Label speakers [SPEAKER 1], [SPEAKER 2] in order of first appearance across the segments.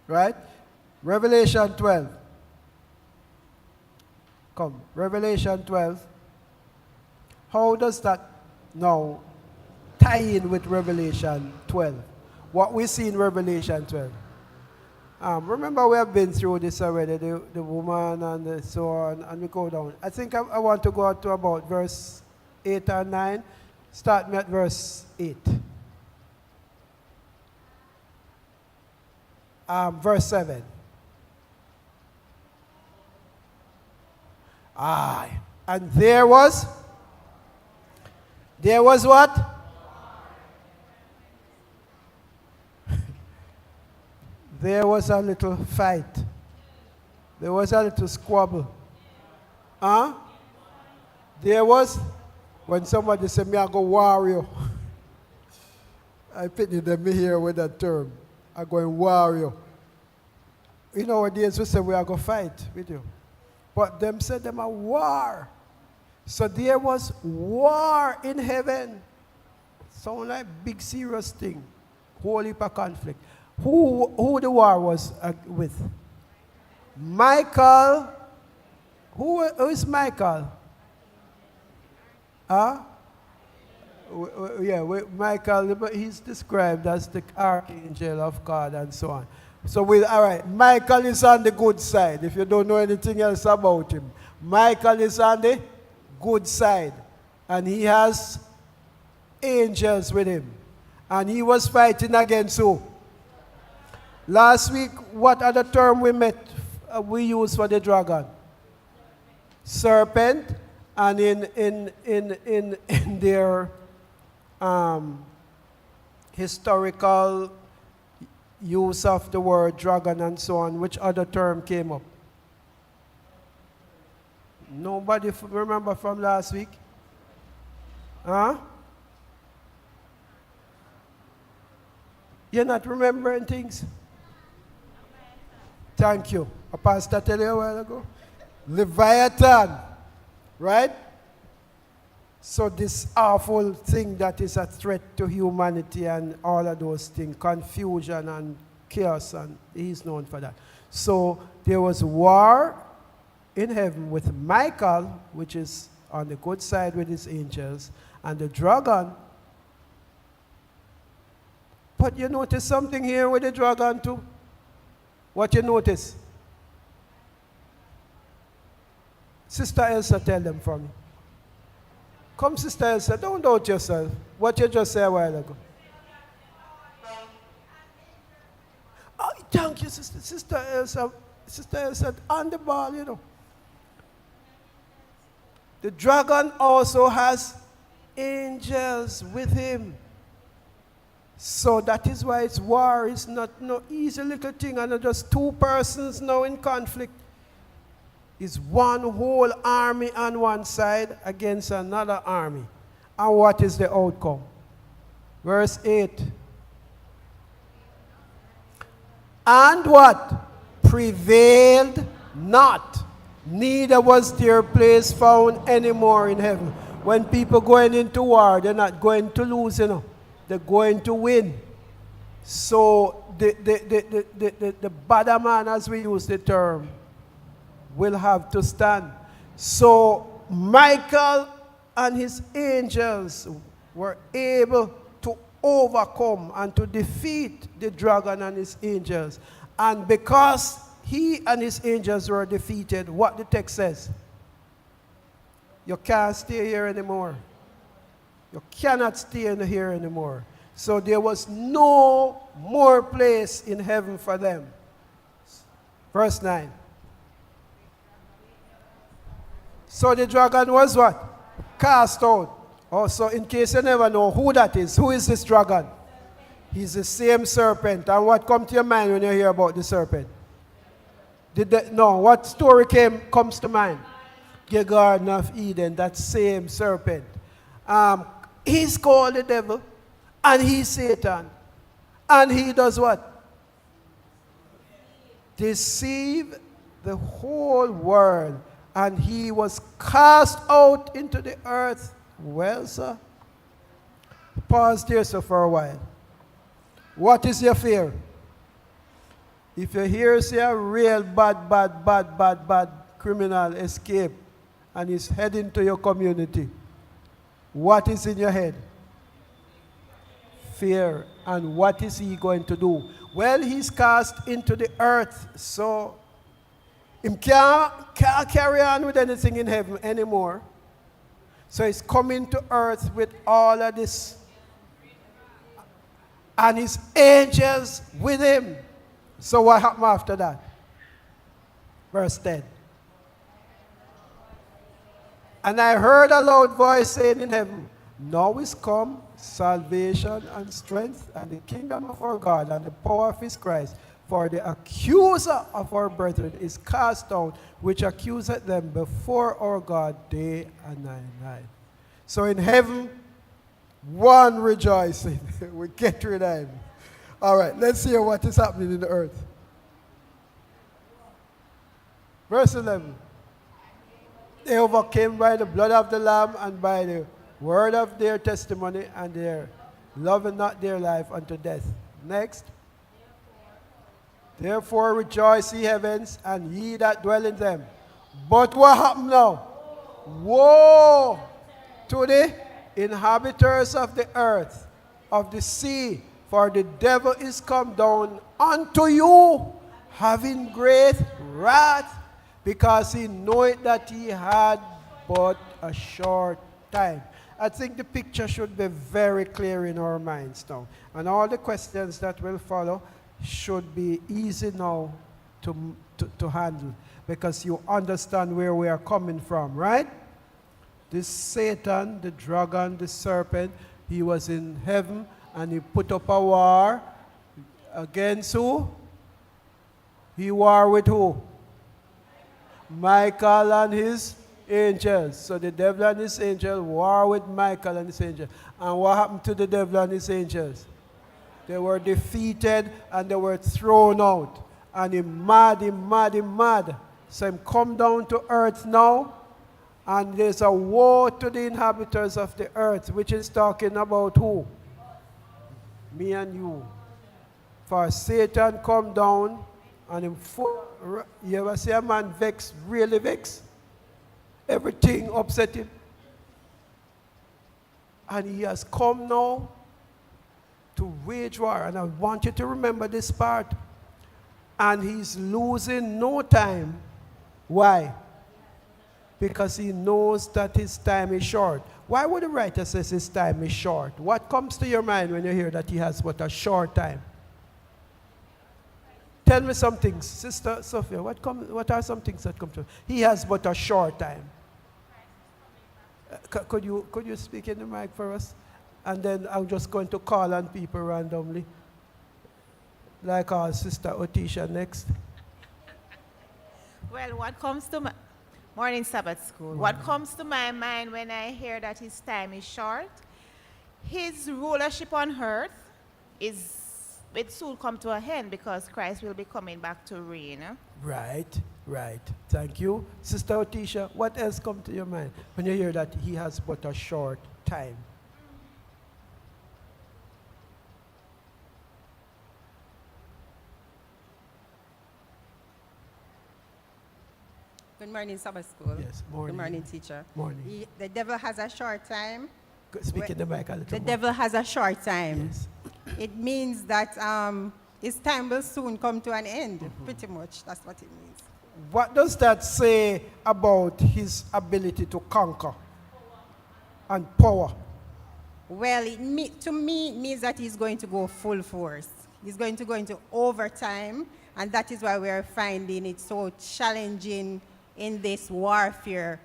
[SPEAKER 1] Right? Revelation 12. Come, Revelation 12. How does that now tie in with Revelation 12? What we see in Revelation 12. Remember, we have been through this already, the woman and the so on, and we go down. I think I want to go to about verse 8 and 9. Start me at verse 8. Verse 7. And there was what? There was a little fight. There was a little squabble. There was, when somebody said, me I go warrior. I pity them here with that term. I go in warrior. You know, nowadays we say we are going to fight with you. But them said them a war. So there was war in heaven. Sound like big serious thing. Whole heap of conflict. Who the war was with? Michael. Who is Michael? Michael, he's described as the archangel of God and so on. So, all right, Michael is on the good side. If you don't know anything else about him, Michael is on the good side. And he has angels with him. And he was fighting against who? Last week, what other term we used for the dragon? Serpent. And in their historical use of the word dragon and so on, which other term came up? Nobody remember from last week? You're not remembering things? Thank you. A pastor tell you a while ago. Leviathan. Right? So this awful thing that is a threat to humanity and all of those things, confusion and chaos, and he's known for that. So there was war in heaven with Michael, which is on the good side with his angels, and the dragon. But you notice something here with the dragon too? What you notice? Sister Elsa, tell them for me. Come, Sister Elsa, don't doubt yourself. What you just said a while ago. Oh, thank you, Sister Elsa. Sister Elsa, on the ball, you know. The dragon also has angels with him. So that is why it's war. It's not no easy little thing, and not just two persons now in conflict. It's one whole army on one side against another army. And what is the outcome? Verse 8. And what? Prevailed not. Neither was their place found anymore in heaven. When people going into war, they're not going to lose, you know. They're going to win. So the bad man, as we use the term, will have to stand. So Michael and his angels were able to overcome and to defeat the dragon and his angels. And because he and his angels were defeated, what the text says? You can't stay here anymore. You cannot stay in here anymore. So there was no more place in heaven for them. Verse 9. So the dragon was what? Cast out. Also, in case you never know who that is, who is this dragon? He's the same serpent. And what comes to your mind when you hear about the serpent? What story comes to mind? The Garden of Eden, that same serpent. He's called the devil, and he's Satan. And he does what? Deceive the whole world. And he was cast out into the earth. Well, sir, pause there, sir, for a while. What is your fear? If you hear say a real bad criminal escape and is heading to your community, what is in your head? Fear. And what is he going to do? Well, he's cast into the earth, so he can't carry on with anything in heaven anymore. So he's coming to earth with all of this. And his angels with him. So what happened after that? Verse 10. And I heard a loud voice saying in heaven, now is come salvation and strength and the kingdom of our God and the power of his Christ. For the accuser of our brethren is cast down, which accuseth them before our God day and night. So in heaven, one rejoicing. We get rid of him. All right, let's hear what is happening in the earth. Verse 11. They overcame by the blood of the Lamb and by the word of their testimony, and their loving not their life unto death. Next. Therefore rejoice, ye heavens, and ye that dwell in them. But what happened now? Woe to the inhabitants of the earth, of the sea, for the devil is come down unto you, having great wrath, because he knoweth that he had but a short time. I think the picture should be very clear in our minds now. And all the questions that will follow should be easy now to handle, because you understand where we are coming from, right? This Satan, the dragon, the serpent, he was in heaven and he put up a war against who? He war with who? Michael and his angels. So the devil and his angels war with Michael and his angels. And what happened to the devil and his angels? They were defeated and they were thrown out. And he mad. So he come down to earth now. And there's a woe to the inhabitants of the earth, which is talking about who? Me and you. For Satan come down and him you ever see a man vex, really vex? Everything upset him. And he has come now to wage war. And I want you to remember this part. And he's losing no time. Why? Because he knows that his time is short. Why would the writer say his time is short? What comes to your mind when you hear that he has but a short time? Tell me some things, Sister Sophia. What are some things that come to? He has but a short time. Could you speak in the mic for us? And then I'm just going to call on people randomly. Like our Sister Otisha next.
[SPEAKER 2] Well, what comes to my morning Sabbath School? Morning. What comes to my mind when I hear that his time is short? His rulership on earth will soon come to an end because Christ will be coming back to reign.
[SPEAKER 1] Right. Thank you. Sister Otisha, what else comes to your mind when you hear that he has but a short time?
[SPEAKER 3] Good morning, Sabbath School.
[SPEAKER 1] Yes, morning.
[SPEAKER 3] Good morning, teacher.
[SPEAKER 1] Morning.
[SPEAKER 3] The devil has a short time.
[SPEAKER 1] Speak in the mic a little
[SPEAKER 3] The
[SPEAKER 1] more.
[SPEAKER 3] devil has a short time.
[SPEAKER 1] Yes.
[SPEAKER 3] It means that his time will soon come to an end, pretty much. That's what it means.
[SPEAKER 1] What does that say about his ability to conquer and power?
[SPEAKER 3] Well, to me, it means that he's going to go full force. He's going to go into overtime, and that is why we're finding it so challenging in this warfare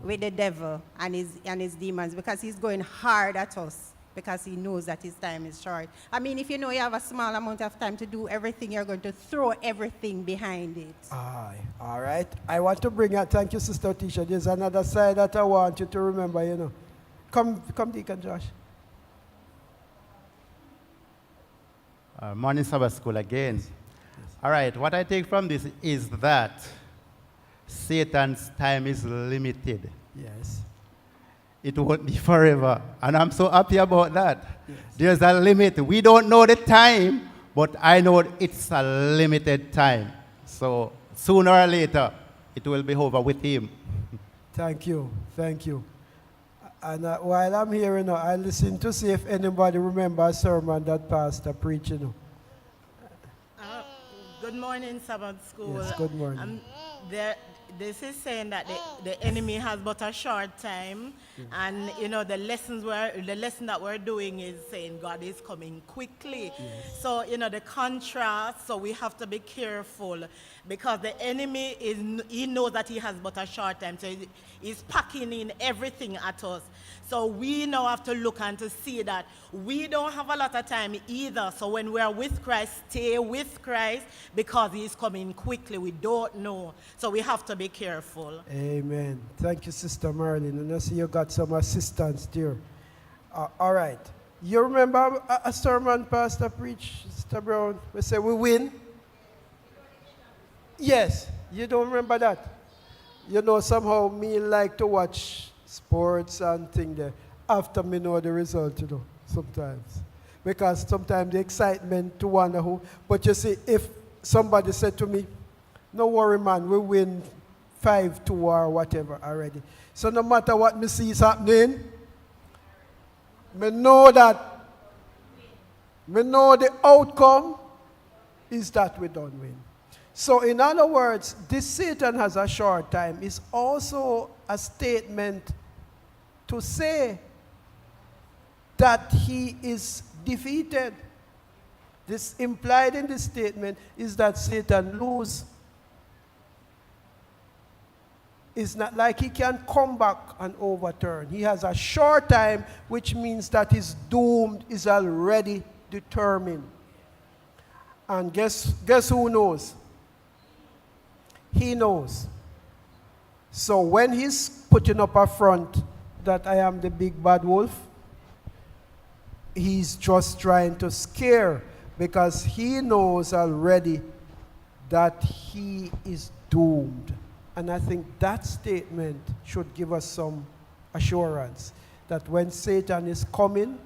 [SPEAKER 3] with the devil and his demons, because he's going hard at us because he knows that his time is short. I mean, if you know you have a small amount of time to do everything, you're going to throw everything behind it.
[SPEAKER 1] Aye. All right. I want to bring out, thank you, Sister Tisha. There's another side that I want you to remember, you know. Come, Deacon Josh.
[SPEAKER 4] Morning Sabbath School again. Yes. All right, what I take from this is that Satan's time is limited.
[SPEAKER 1] Yes.
[SPEAKER 4] It won't be forever. And I'm so happy about that.
[SPEAKER 1] Yes.
[SPEAKER 4] There's a limit. We don't know the time, but I know it's a limited time. So sooner or later, it will be over with him.
[SPEAKER 1] Thank you. Thank you. And while I'm here, I listen to see if anybody remember a sermon that pastor preached,
[SPEAKER 5] Good morning, Sabbath School.
[SPEAKER 1] Yes, good morning.
[SPEAKER 5] This is saying that the enemy has but a short time, and the lesson that we're doing is saying God is coming quickly. Yes. So the contrast. So we have to be careful because the enemy he knows that he has but a short time, so he's packing in everything at us. So we now have to look and to see that we don't have a lot of time either. So when we are with Christ, stay with Christ because he's coming quickly. We don't know. So we have to be careful.
[SPEAKER 1] Amen. Thank you, Sister Marilyn. And I see you got some assistance there. All right. You remember a sermon pastor preached, Sister Brown? We say we win? Yes. You don't remember that? Somehow me like to watch sports and things there after me know the result, sometimes. Because sometimes the excitement to wonder who. But you see, if somebody said to me, no worry, man, we win 5-2 or whatever already. So no matter what me see is happening, me know that, me know the outcome is that we don't win. So in other words, this Satan has a short time is also a statement to say that he is defeated. This implied in this statement is that Satan loses. It's not like he can come back and overturn. He has a short time, which means that his doom is already determined. And guess who knows? He knows. So when he's putting up a front that I am the big bad wolf, he's just trying to scare because he knows already that he is doomed. And I think that statement should give us some assurance that when Satan is coming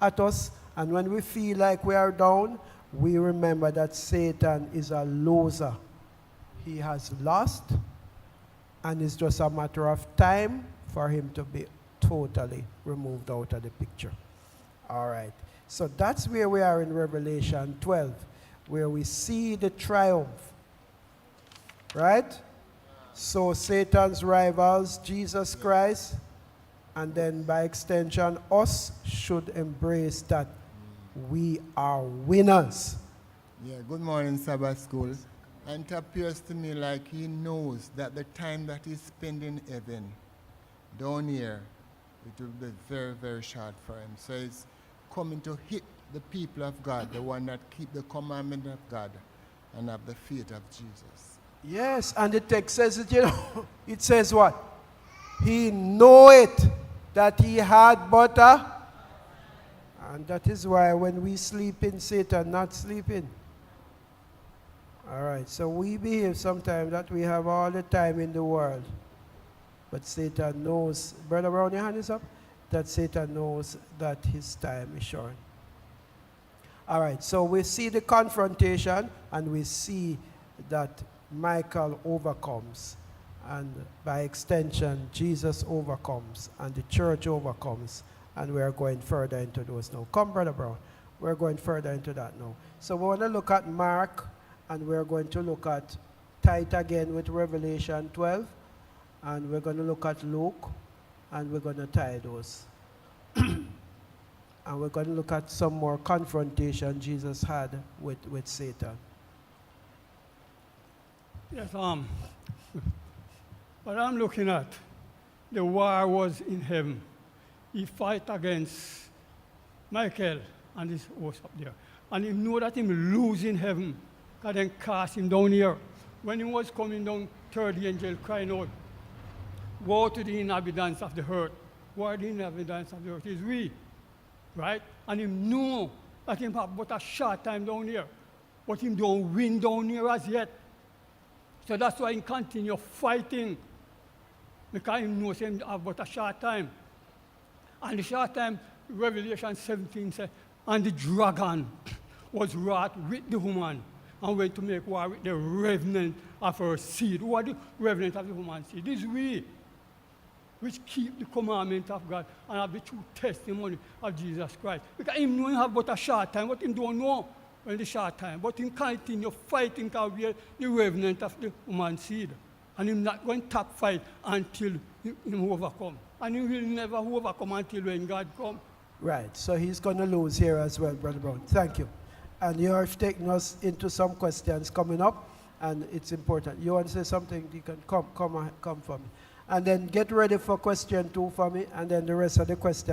[SPEAKER 1] at us and when we feel like we are down, we remember that Satan is a loser. He has lost, and it's just a matter of time for him to be totally removed out of the picture. All right. So that's where we are in Revelation 12, where we see the triumph. Right? So Satan's rivals, Jesus Christ, and then by extension, us should embrace that we are winners.
[SPEAKER 6] Yeah, good morning, Sabbath School. And it appears to me like he knows that the time that he's spending in heaven, down here, it will be very, very short for him. So he's coming to hit the people of God, the one that keep the commandment of God and have the faith of Jesus.
[SPEAKER 1] Yes, and the text says it, it says what? He know it, that he had but a, and that is why when we sleep in, Satan not sleeping. All right, so we behave sometimes that we have all the time in the world. But Satan knows, Brother Brown, your hand is up, that Satan knows that his time is short. All right, so we see the confrontation and we see that Michael overcomes. And by extension, Jesus overcomes and the church overcomes. And we are going further into those now. Come, Brother Brown. We're going further into that now. So we want to look at Mark, and we're going to look at tight again with Revelation 12. And we're going to look at Luke, and we're going to tie those. And we're going to look at some more confrontation Jesus had with Satan.
[SPEAKER 7] Yes, what I'm looking at, the war was in heaven. He fight against Michael and his host up there. And he knew that him lose in heaven, and then cast him down here. When he was coming down, third angel crying out, woe to the inhabitants of the earth. Who are the inhabitants of the earth? Is we, right? And he knew that him have but a short time down here. But him don't win down here as yet. So that's why he continue fighting. Because he knows him have but a short time. And the short time, Revelation 17 says, and the dragon was wrought with the woman and went to make war with the remnant of her seed. Who are the remnant of the woman seed? This is we, which keep the commandment of God and have the true testimony of Jesus Christ. Because him know he have but a short time, but him don't know when the short time. But him continue fighting to be the remnant of the woman seed. And him not going to top fight until him overcome. And he will never overcome until when God comes.
[SPEAKER 1] Right, so he's going to lose here as well, Brother Brown. Thank you. And you are taking us into some questions coming up, and it's important. You want to say something, you can come for me. And then get ready for question 2 for me, and then the rest of the questions.